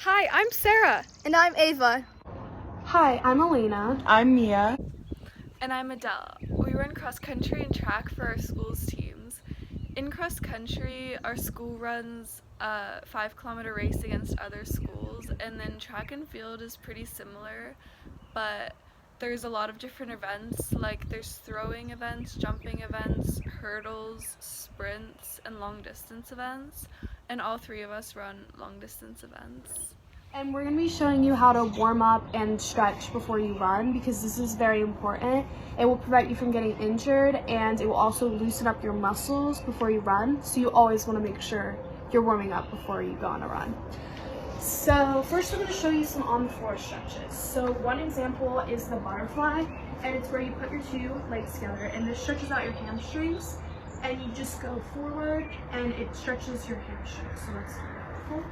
Hi, I'm Sarah. And I'm Ava. Hi, I'm Elena. I'm Mia. And I'm Adelle. We run cross country and track for our school's teams. In cross country, our school runs a 5-kilometer race against other schools, and then track and field is pretty similar, but there's a lot of different events, like there's throwing events, jumping events, hurdles, sprints, and long distance events, and all three of us run long distance events. And we're going to be showing you how to warm up and stretch before you run, because this is very important. It will prevent you from getting injured, and it will also loosen up your muscles before you run. So you always want to make sure you're warming up before you go on a run. So first we're going to show you some on the floor stretches. So one example is the butterfly, and it's where you put your two legs together, and this stretches out your hamstrings, and you just go forward and it stretches your hamstrings. So that's cool.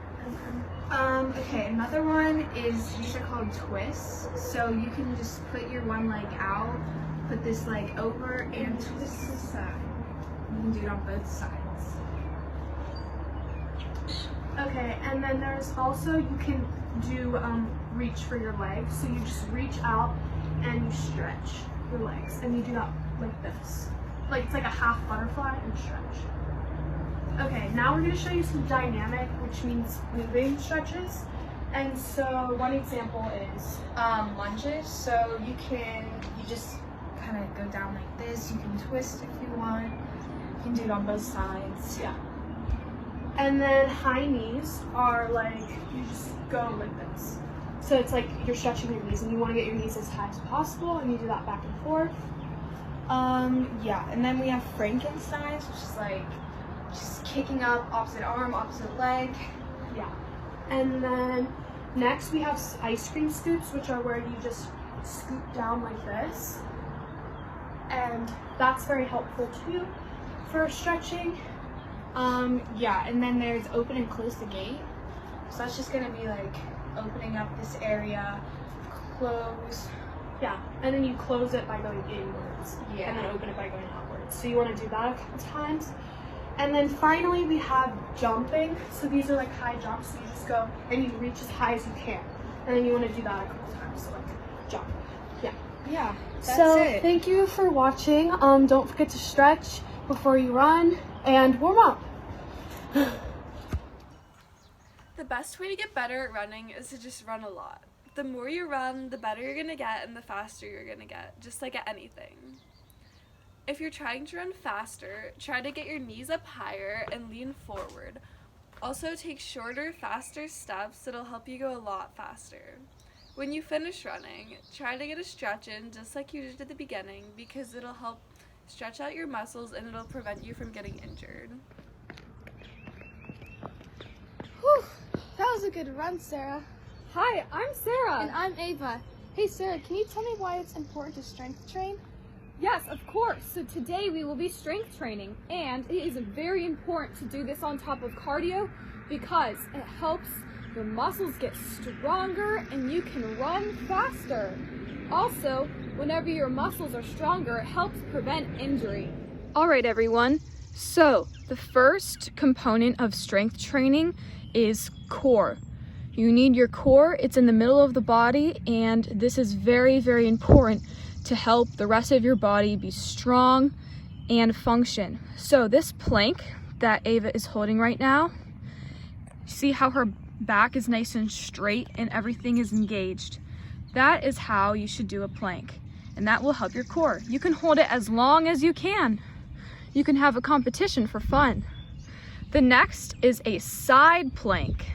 Okay, another one is, these are called twists. So you can just put your one leg out, put this leg over, and twist to the side. You can do it on both sides. Okay, and then there's also, you can do reach for your legs. So you just reach out and you stretch your legs, and you do that like this. Like it's like a half butterfly and stretch. Okay, now we're going to show you some dynamic, which means moving stretches. And so one example is lunges. So you just kind of go down like this. You can twist if you want. You can do it on both sides. Yeah. And then high knees are like, you just go like this. So it's like you're stretching your knees, and you want to get your knees as high as possible, and you do that back and forth. Yeah, and then we have Frankenstein's, which is like just kicking up, opposite arm, opposite leg. Yeah. And then next we have ice cream scoops, which are where you just scoop down like this. And that's very helpful too for stretching. Yeah, and then there's open and close the gate. So that's just gonna be like opening up this area, close. Yeah, and then you close it by going inwards. Yeah. And then open it by going outwards. So you wanna do that a couple times. And then finally we have jumping. So these are like high jumps. So you just go and you reach as high as you can. And then you want to do that a couple times. So like jump. Yeah. Yeah, that's so it. Thank you for watching. Don't forget to stretch before you run and warm up. The best way to get better at running is to just run a lot. The more you run, the better you're gonna get and the faster you're gonna get, just like at anything. If you're trying to run faster, try to get your knees up higher and lean forward. Also take shorter, faster steps that'll help you go a lot faster. When you finish running, try to get a stretch in just like you did at the beginning, because it'll help stretch out your muscles and it'll prevent you from getting injured. Whew, that was a good run, Sarah. Hi, I'm Sarah. And I'm Ava. Hey, Sarah, can you tell me why it's important to strength train? Yes, of course. So today we will be strength training, and it is very important to do this on top of cardio because it helps your muscles get stronger and you can run faster. Also, whenever your muscles are stronger, it helps prevent injury. All right, everyone. So the first component of strength training is core. You need your core. It's in the middle of the body, and this is very, very important to help the rest of your body be strong and function. So this plank that Ava is holding right now, see how her back is nice and straight and everything is engaged. That is how you should do a plank, and that will help your core. You can hold it as long as you can. You can have a competition for fun. The next is a side plank.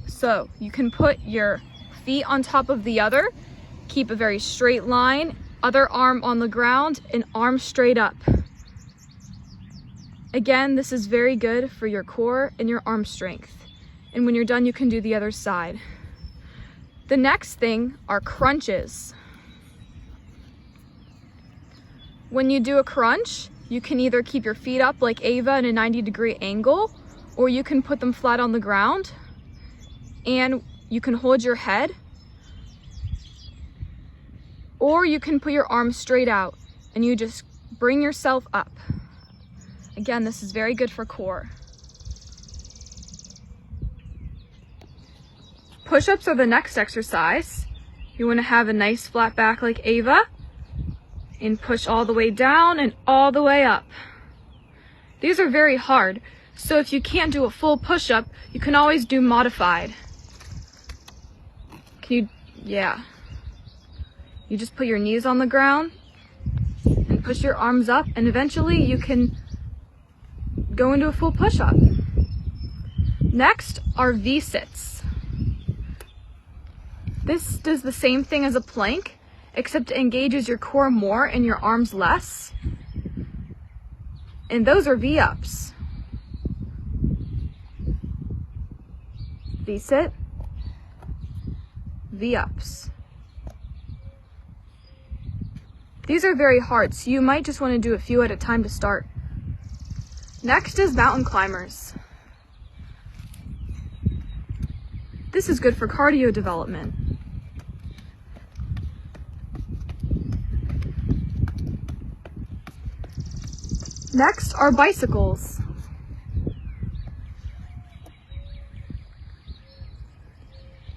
So you can put your feet on top of the other, keep a very straight line, other arm on the ground, and arm straight up. Again, this is very good for your core and your arm strength. And when you're done, you can do the other side. The next thing are crunches. When you do a crunch, you can either keep your feet up like Ava in a 90-degree angle, or you can put them flat on the ground, and you can hold your head, or you can put your arms straight out and you just bring yourself up. Again, this is very good for core. push-ups are the next exercise. You want to have a nice flat back like Ava and push all the way down and all the way up. These are very hard, so if you can't do a full push-up, you can always do modified. You just put your knees on the ground and push your arms up, and eventually you can go into a full push-up. Next are V-sits. This does the same thing as a plank, except it engages your core more and your arms less. And those are V-ups. V-sit, V-ups. These are very hard, so you might just want to do a few at a time to start. Next is mountain climbers. This is good for cardio development. Next are bicycles.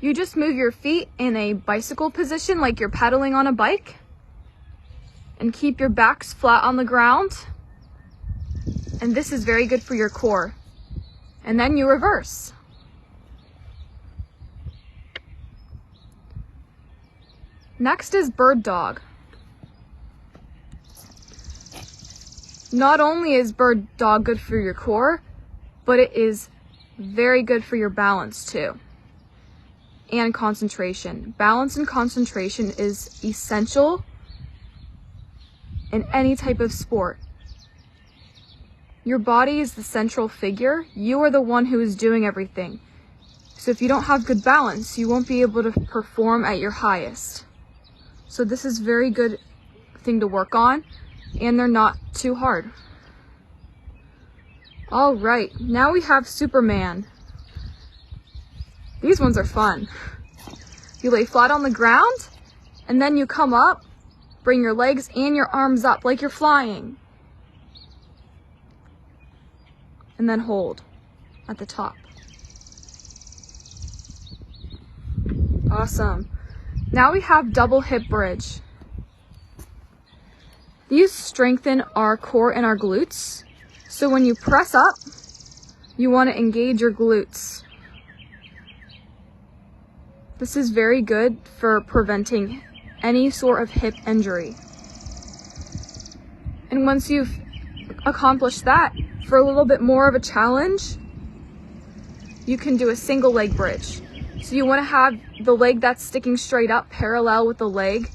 You just move your feet in a bicycle position like you're pedaling on a bike, and keep your backs flat on the ground. And this is very good for your core. And then you reverse. Next is bird dog. Not only is bird dog good for your core, but it is very good for your balance too. And concentration. Balance and concentration is essential in any type of sport. Your body is the central figure. You are the one who is doing everything. So if you don't have good balance, you won't be able to perform at your highest. So this is a very good thing to work on, and they're not too hard. All right, now we have Superman. These ones are fun. You lay flat on the ground, and then you come up, bring your legs and your arms up like you're flying. And then hold at the top. Awesome. Now we have double hip bridge. These strengthen our core and our glutes. So when you press up, you want to engage your glutes. This is very good for preventing any sort of hip injury. And once you've accomplished that, for a little bit more of a challenge, you can do a single leg bridge. So you want to have the leg that's sticking straight up parallel with the leg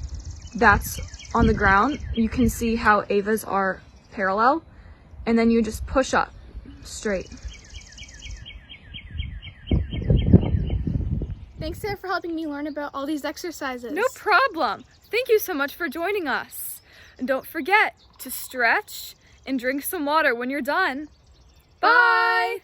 that's on the ground. You can see how Ava's are parallel, and then you just push up straight. Thanks, Sarah, for helping me learn about all these exercises. No problem. Thank you so much for joining us. And don't forget to stretch and drink some water when you're done. Bye!